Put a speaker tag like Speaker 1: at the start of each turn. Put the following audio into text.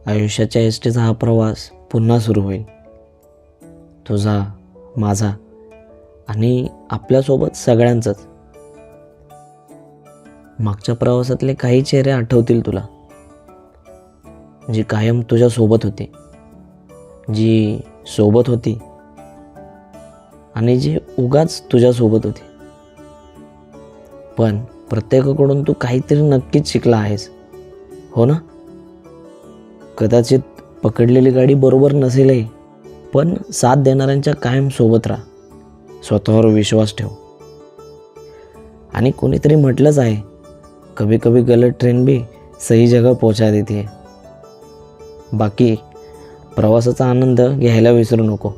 Speaker 1: आयुष्याच्या एसटीचा हा प्रवास पुन्हा सुरू होईल. तुझा, माझा आणि आपल्यासोबत सगळ्यांचाच. मागच्या प्रवासातले काही चेहरे आठवतील तुला, जी कायम तुझ्या सोबत होती, जी सोबत होती आणि जी उगाच तुझ्या सोबत होती. पण प्रत्येकाकडून तू काहीतरी नक्कीच शिकला आहेस, हो ना? कदाचित पकडलेली गाडी बरोबर नसेलही, पण साथ देणाऱ्यांच्या कायम सोबत राहा. स्वतःवर विश्वास ठेव. आणि कोणीतरी म्हटलंच आहे, कभी कभी गलत ट्रेन भी सही जगह पोहोचा देती है. बाकी प्रवासाचा आनंद घ्यायला विसरू नको.